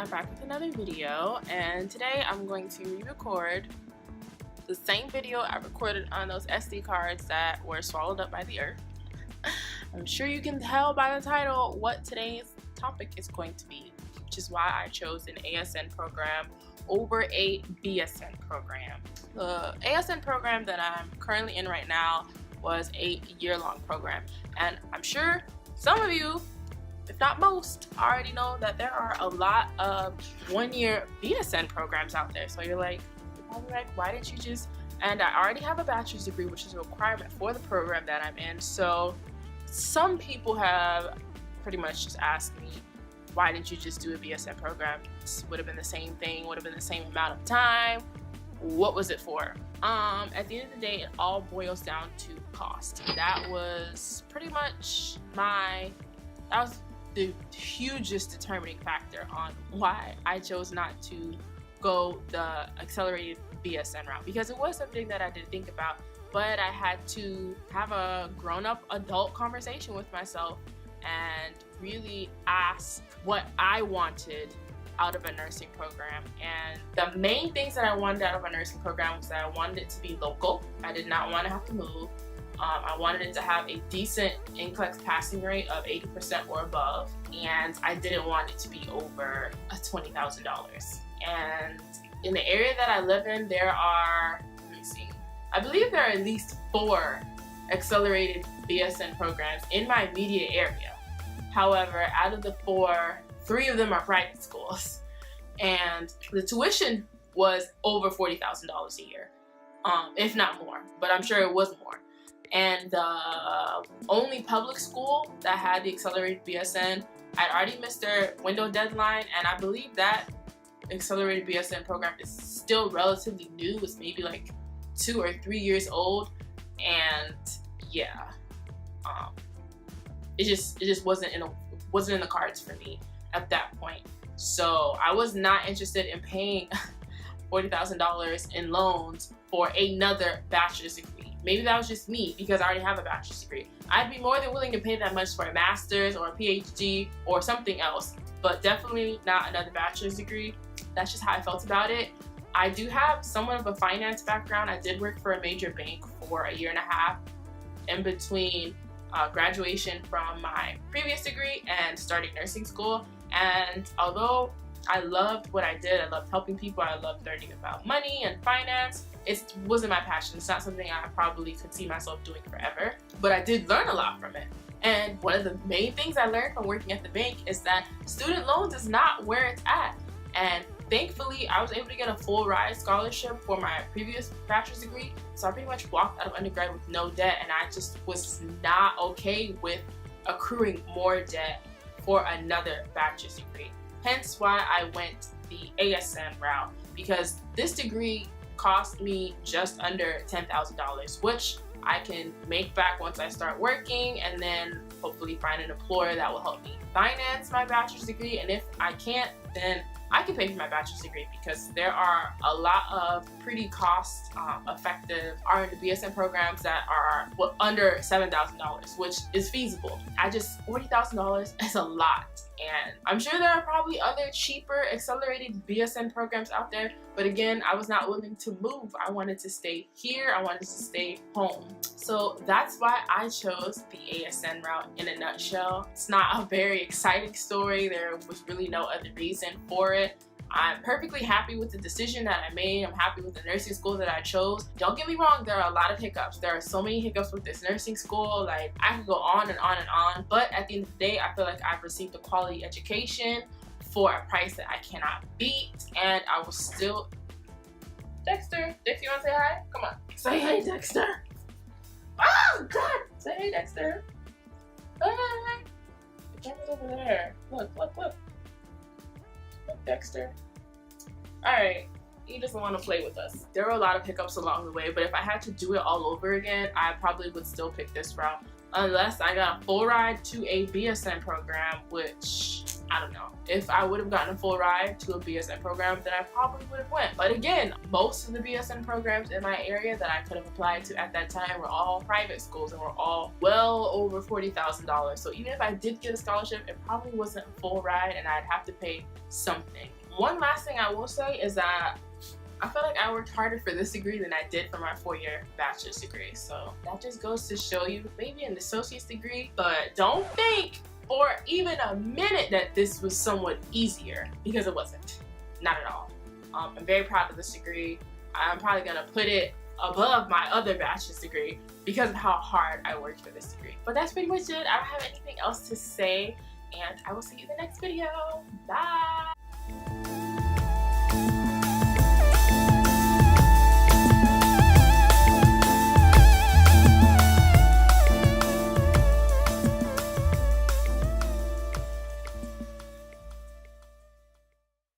I'm back with another video, and today I'm going to re-record the same video I recorded on those SD cards that were swallowed up by the earth. I'm sure you can tell by the title what today's topic is going to be, which is why I chose an ASN program over a BSN program. The ASN program that I'm currently in right now was a year-long program, and I'm sure some of you, if not most, already know that there are a lot of one-year BSN programs out there. So you're like, why didn't you just? And I already have a bachelor's degree, which is a requirement for the program that I'm in. So some people have pretty much just asked me, why didn't you just do a BSN program? This would have been the same thing, would have been the same amount of time. What was it for? At the end of the day, it all boils down to cost. That was pretty much the hugest determining factor on why I chose not to go the accelerated BSN route, because it was something that I did think about, but I had to have a grown-up adult conversation with myself and really ask what I wanted out of a nursing program. And the main things that I wanted out of a nursing program was that I wanted it to be local. I did not want to have to move. I wanted it to have a decent NCLEX passing rate of 80% or above, and I didn't want it to be over $20,000. And in the area that I live in, there are, I believe there are at least 4 accelerated BSN programs in my immediate area. However, out of the 4, 3 of them are private schools, and the tuition was over $40,000 a year, if not more, but I'm sure it was more. And the only public school that had the accelerated BSN, I'd already missed their window deadline, and I believe that accelerated BSN program is still relatively new. It's maybe like 2 or 3 years old, and yeah, it just wasn't in the cards for me at that point. So I was not interested in paying $40,000 in loans for another bachelor's degree. Maybe that was just me, because I already have a bachelor's degree. I'd be more than willing to pay that much for a master's or a PhD or something else, but definitely not another bachelor's degree. That's just how I felt about it. I do have somewhat of a finance background. I did work for a major bank for 1.5 years in between graduation from my previous degree and starting nursing school. And although I loved what I did, I loved helping people, I loved learning about money and finance, it wasn't my passion. It's not something I probably could see myself doing forever, but I did learn a lot from it. And one of the main things I learned from working at the bank is that student loans is not where it's at. And thankfully, I was able to get a full ride scholarship for my previous bachelor's degree, so I pretty much walked out of undergrad with no debt, and I just was not okay with accruing more debt for another bachelor's degree. Hence why I went the ASN route, because this degree cost me just under $10,000, which I can make back once I start working, and then hopefully find an employer that will help me finance my bachelor's degree. And if I can't, then I can pay for my bachelor's degree, because there are a lot of pretty cost effective RN to BSN programs that are under $7,000, which is feasible. $40,000 is a lot. And I'm sure there are probably other cheaper accelerated BSN programs out there, but again, I was not willing to move. I wanted to stay here. I wanted to stay home. So that's why I chose the ASN route in a nutshell. It's not a very exciting story. There was really no other reason for it. I'm perfectly happy with the decision that I made. I'm happy with the nursing school that I chose. Don't get me wrong, there are a lot of hiccups. There are so many hiccups with this nursing school. Like, I could go on and on and on, but at the end of the day, I feel like I've received a quality education for a price that I cannot beat, and I was still... Dexter, you wanna say hi? Come on. Say hey, Dexter. Oh, God! Say hey, Dexter. Hi. The camera's over there. Look. Look, Dexter. Alright, he doesn't want to play with us. There were a lot of hiccups along the way, but if I had to do it all over again, I probably would still pick this route. unless I got a full ride to a BSN program, which I don't know. If I would have gotten a full ride to a BSN program, then I probably would have went. But again, most of the BSN programs in my area that I could have applied to at that time were all private schools and were all well over $40,000. So even if I did get a scholarship, it probably wasn't a full ride and I'd have to pay something. One last thing I will say is that I feel like I worked harder for this degree than I did for my 4-year bachelor's degree. So that just goes to show you, maybe an associate's degree, but don't think for even a minute that this was somewhat easier, because it wasn't. Not at all. I'm very proud of this degree. I'm probably gonna put it above my other bachelor's degree because of how hard I worked for this degree. But that's pretty much it. I don't have anything else to say, and I will see you in the next video. Bye!